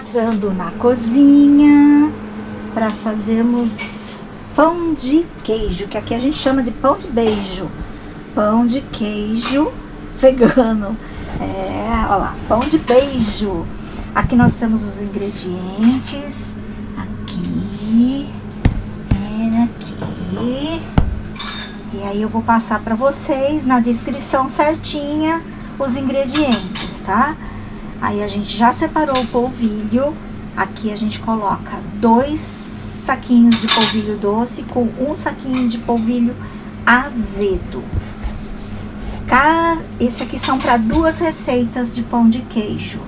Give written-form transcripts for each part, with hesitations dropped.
Entrando na cozinha para fazermos pão de queijo, que aqui a gente chama de pão de beijo. Pão de queijo vegano. Olha lá, pão de beijo. Aqui nós temos os ingredientes. Aqui. Aqui. E aí eu vou passar para vocês na descrição certinha os ingredientes, tá? Aí a gente já separou o polvilho. Aqui a gente coloca 2 saquinhos de polvilho doce com 1 saquinho de polvilho azedo. Esse aqui são para 2 receitas de pão de queijo.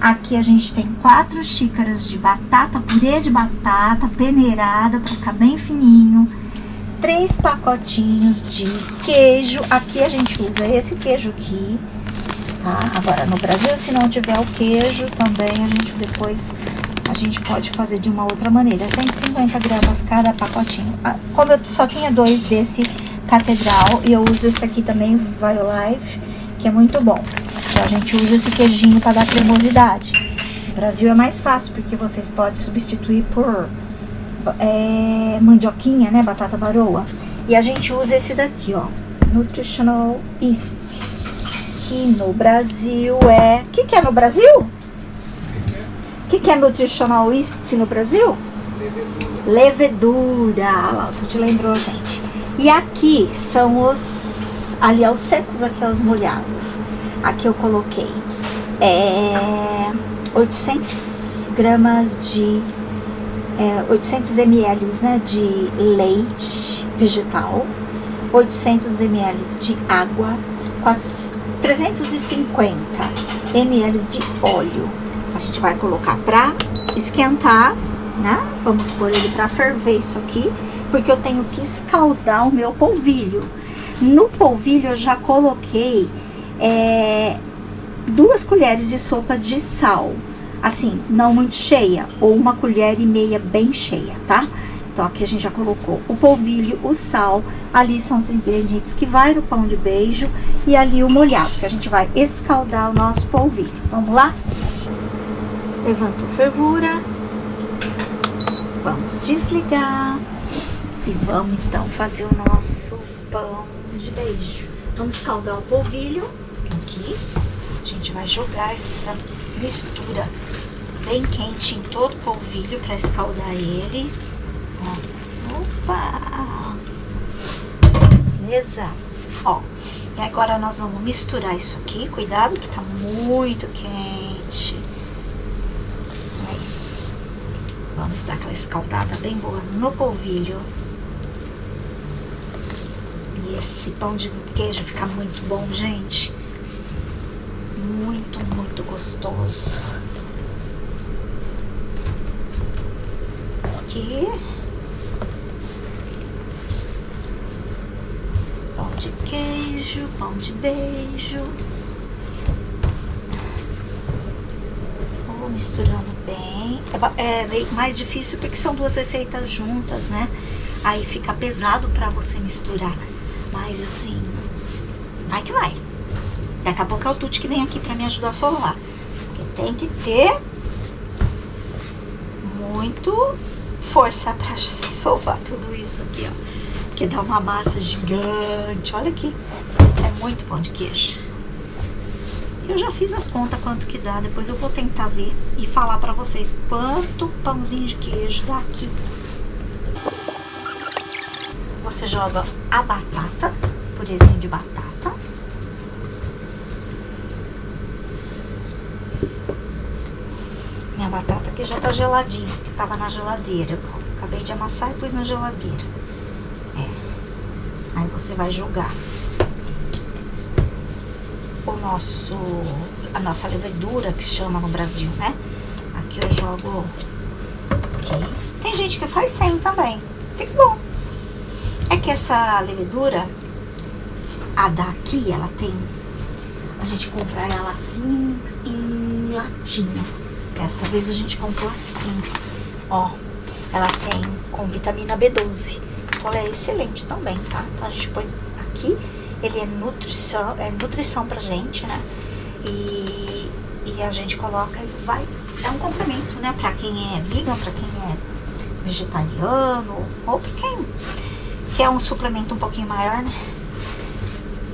Aqui a gente tem 4 xícaras de batata, purê de batata peneirada para ficar bem fininho. 3 pacotinhos de queijo. Aqui a gente usa esse queijo aqui, tá? Agora no Brasil, se não tiver o queijo, também a gente pode fazer de uma outra maneira. 150 gramas cada pacotinho. Como eu só tinha 2 desse Catedral, e eu uso esse aqui também, Violife, que é muito bom. Então a gente usa esse queijinho para dar cremosidade. No Brasil é mais fácil, porque vocês podem substituir por mandioquinha, né, batata baroa. E a gente usa esse daqui, ó, Nutritional Yeast, que no Brasil é... O que é no Brasil? O que é Nutritional Yeast no Brasil? Levedura. Lá, tu te lembrou, gente. E aqui são os... Ali é os secos, aqui é os molhados. Aqui eu coloquei 800 gramas de... 800 ml, né, de leite vegetal, 800 ml de água, 350 ml de óleo. A gente vai colocar para esquentar, né? Vamos pôr ele para ferver isso aqui, porque eu tenho que escaldar o meu polvilho. No polvilho eu já coloquei 2 colheres de sopa de sal. Assim, não muito cheia, ou 1,5 colher bem cheia, tá? Então aqui a gente já colocou o polvilho, o sal, ali são os ingredientes que vai no pão de beijo, e ali o molhado, que a gente vai escaldar o nosso polvilho. Vamos lá? Levantou fervura, vamos desligar e vamos então fazer o nosso pão de beijo. Vamos escaldar o polvilho aqui, a gente vai jogar essa mistura bem quente em todo o polvilho para escaldar ele. Opa! Beleza? Ó, e agora nós vamos misturar isso aqui. Cuidado que tá muito quente. Aí. Vamos dar aquela escaldada bem boa no polvilho. E esse pão de queijo fica muito bom, gente. Muito, muito gostoso. Aqui. Pão de queijo, pão de beijo. Vou misturando bem. É meio mais difícil porque são 2 receitas juntas, né? Aí fica pesado pra você misturar. Mas assim, vai que vai. Daqui a pouco é o Tuti que vem aqui pra me ajudar a solar. Porque tem que ter muito força pra sovar tudo isso aqui, ó. Porque dá uma massa gigante. Olha aqui. É muito pão de queijo. Eu já fiz as contas quanto que dá. Depois eu vou tentar ver e falar pra vocês quanto pãozinho de queijo dá aqui. Você joga a batata, purezinho de batata. Minha batata aqui já tá geladinha, que tava na geladeira. Acabei de amassar e pus na geladeira. Aí você vai jogar a nossa levedura, que se chama no Brasil, né? Aqui eu jogo aqui. Tem gente que faz sem também. Fica bom. É que essa levedura, a daqui, ela tem... A gente compra ela assim em latinha. Dessa vez a gente comprou assim. Ó, ela tem com vitamina B12. Então ela é excelente também, tá? Então a gente põe aqui. Ele é nutrição pra gente, né? E a gente coloca e vai é um complemento, né? Pra quem é vegan, pra quem é vegetariano, ou pra quem quer um suplemento um pouquinho maior, né?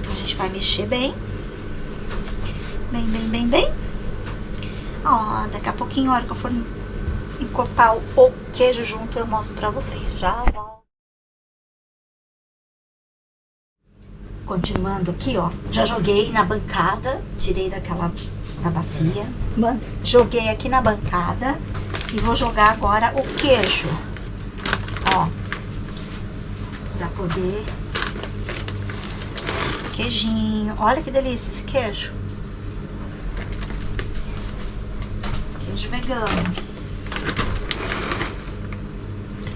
Então a gente vai mexer bem. Bem. Ó, daqui a pouquinho, a hora que eu for encorpar o queijo junto, eu mostro pra vocês. Já volto. Continuando aqui, ó. Já joguei na bancada, tirei da bacia. Joguei aqui na bancada e vou jogar agora o queijo. Ó. Pra poder... Queijinho. Olha que delícia esse queijo. Queijo vegano.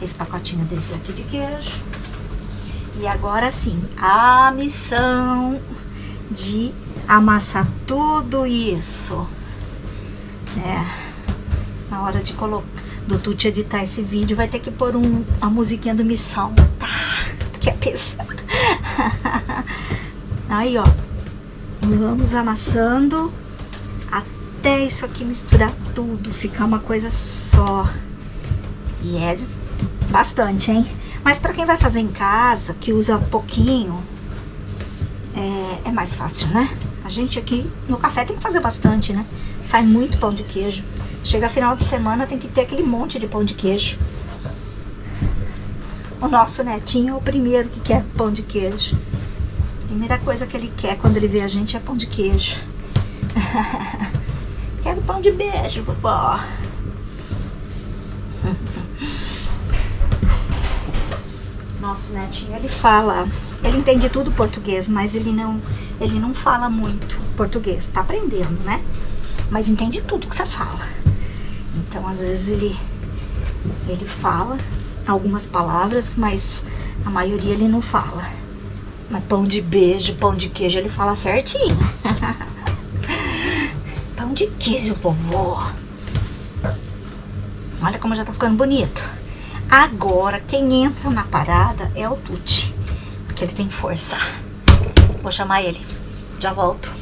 Esse pacotinho desse aqui de queijo. E agora sim, a missão de amassar tudo isso. Na hora de colocar, do Tuti editar esse vídeo, vai ter que pôr a musiquinha do Missão, tá? Que é pesado. Aí, ó, vamos amassando até isso aqui misturar tudo, ficar uma coisa só. E é bastante, hein? Mas pra quem vai fazer em casa, que usa pouquinho, é mais fácil, né? A gente aqui no café tem que fazer bastante, né? Sai muito pão de queijo. Chega final de semana, tem que ter aquele monte de pão de queijo. O nosso netinho é o primeiro que quer pão de queijo. Primeira coisa que ele quer quando ele vê a gente é pão de queijo. Quero pão de beijo, vovó. Nosso netinho, ele fala, ele entende tudo português, mas ele não fala muito português. Tá aprendendo, né? Mas entende tudo que você fala. Então, às vezes, ele fala algumas palavras, mas a maioria ele não fala. Mas pão de beijo, pão de queijo, ele fala certinho. Pão de queijo, vovó. Olha como já tá ficando bonito. Agora, quem entra na parada é o Tuti, porque ele tem força. Vou chamar ele. Já volto.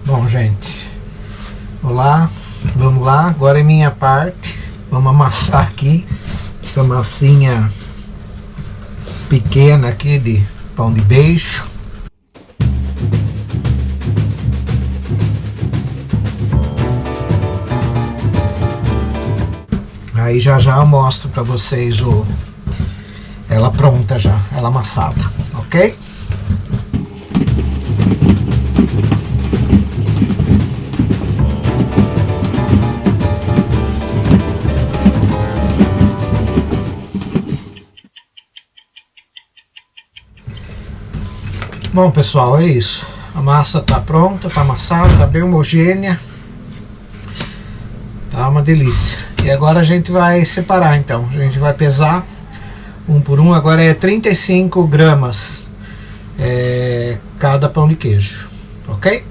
Bom, gente. Olá. Vamos lá. Agora é minha parte. Vamos amassar aqui essa massinha pequena aqui de pão de beijo. Aí já eu mostro pra vocês ela pronta já, ela amassada, ok? Bom, pessoal, é isso. A massa tá pronta, tá amassada, tá bem homogênea. Tá uma delícia. E agora a gente vai separar, então. A gente vai pesar um por um. Agora é 35 gramas cada pão de queijo, ok?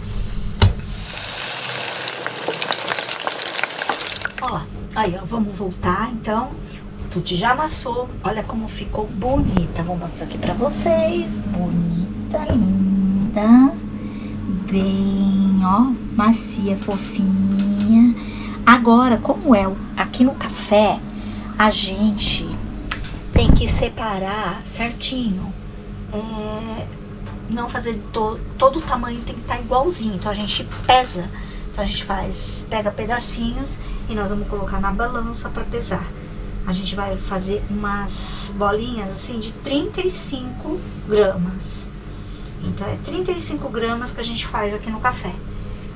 Ó, aí, ó, vamos voltar, então. O Tuti já amassou. Olha como ficou bonita. Vou mostrar aqui pra vocês. Bonita, linda. Bem, ó, macia, fofinha. Agora, como é aqui no café, a gente tem que separar certinho. Não fazer todo o tamanho, tem que estar igualzinho. Então a gente pesa. Então a gente pega pedacinhos e nós vamos colocar na balança para pesar. A gente vai fazer umas bolinhas assim de 35 gramas. Então é 35 gramas que a gente faz aqui no café.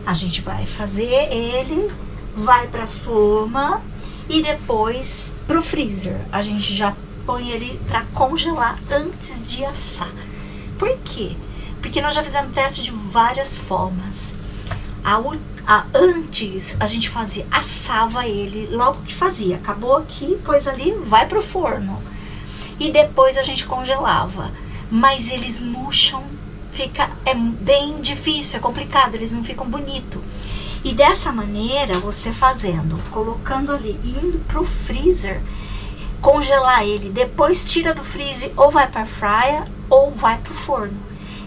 A gente vai fazer ele, vai pra forma e depois pro freezer. A gente já põe ele pra congelar antes de assar. Por quê? Porque nós já fizemos teste de várias formas. Antes a gente assava ele logo que fazia. Acabou aqui, pôs ali, vai pro forno. E depois a gente congelava. Mas eles murcham, é bem difícil, é complicado, eles não ficam bonitos. E dessa maneira, você colocando ali, indo pro freezer, congelar ele, depois tira do freezer, ou vai pra fryer, ou vai pro forno.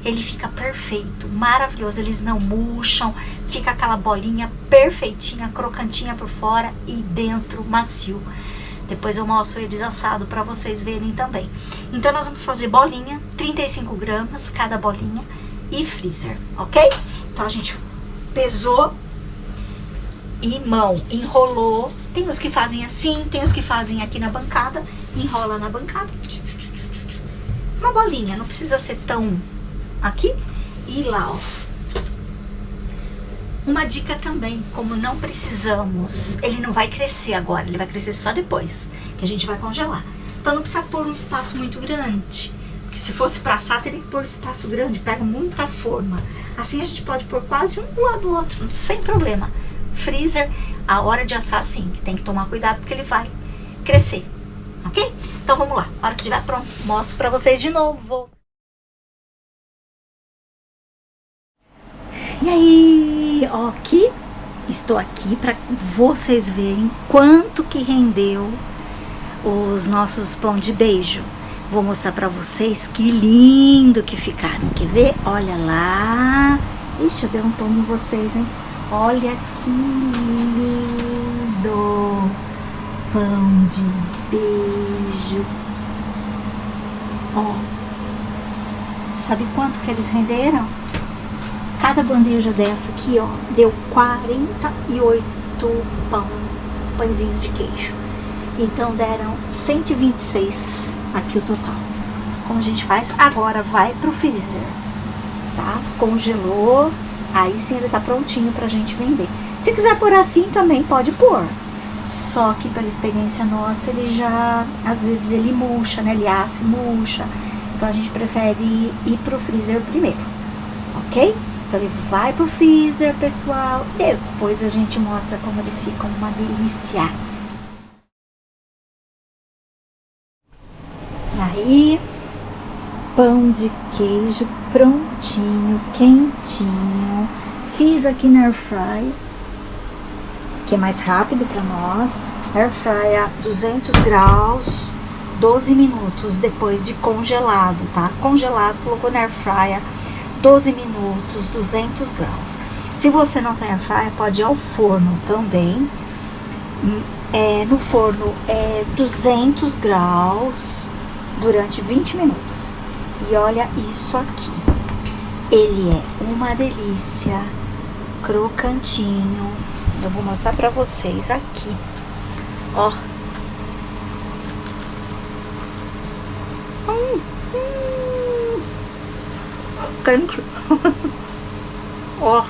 ele fica perfeito, maravilhoso. Eles não murcham, fica aquela bolinha perfeitinha, crocantinha por fora e dentro macio. Depois eu mostro eles assado para vocês verem também. Então nós vamos fazer bolinha, 35 gramas cada bolinha e freezer, ok? Então a gente pesou e mão, enrolou. Tem os que fazem assim, tem os que fazem aqui na bancada, enrola na bancada. Uma bolinha, não precisa ser tão aqui e lá, ó. Uma dica também, como não precisamos, ele não vai crescer agora, ele vai crescer só depois, que a gente vai congelar. Então não precisa pôr um espaço muito grande, porque se fosse pra assar, teria que pôr um espaço grande, pega muita forma. Assim a gente pode pôr quase um do lado do outro, sem problema. Freezer, a hora de assar sim, tem que tomar cuidado porque ele vai crescer, ok? Então vamos lá, a hora que estiver pronto, mostro pra vocês de novo. E aí, ó, estou aqui para vocês verem quanto que rendeu os nossos pão de beijo. Vou mostrar para vocês que lindo que ficaram. Quer ver? Olha lá. Ixi, eu dei um tom em vocês, hein? Olha que lindo pão de beijo. Ó, sabe quanto que eles renderam? Cada bandeja dessa aqui, ó, deu 48 pãezinhos de queijo. Então deram 126 aqui o total. Como a gente faz? Agora vai pro freezer, tá? Congelou, aí sim ele tá prontinho pra gente vender. Se quiser pôr assim também pode pôr. Só que pela experiência nossa, ele já, às vezes ele murcha, né? Ele assa e murcha. Então a gente prefere ir pro freezer primeiro, ok? Então ele vai pro freezer, pessoal. Depois a gente mostra como eles ficam uma delícia. Aí, pão de queijo prontinho, quentinho. Fiz aqui na air fry, que é mais rápido para nós. Air fry a 200 graus, 12 minutos depois de congelado, tá? Congelado, colocou na air fry 12 minutos, 200 graus. Se você não tem air fryer, pode ir ao forno também. No forno é 200 graus durante 20 minutos. E olha isso aqui. Ele é uma delícia, crocantinho. Eu vou mostrar pra vocês aqui. Ó. Quente. Ó.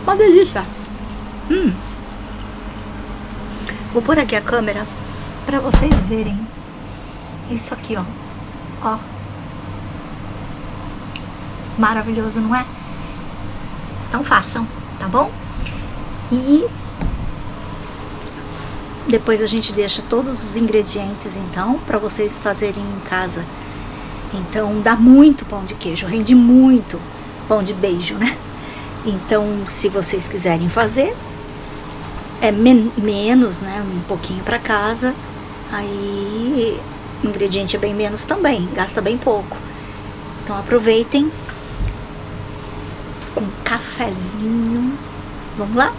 Uma delícia. Vou pôr aqui a câmera pra vocês verem isso aqui, ó. Ó. Maravilhoso, não é? Então façam, tá bom? E depois a gente deixa todos os ingredientes, então, para vocês fazerem em casa. Então, dá muito pão de queijo, rende muito pão de beijo, né? Então, se vocês quiserem fazer, é menos, né? Um pouquinho para casa. Aí, o ingrediente é bem menos também, gasta bem pouco. Então, aproveitem com cafezinho. Vamos lá?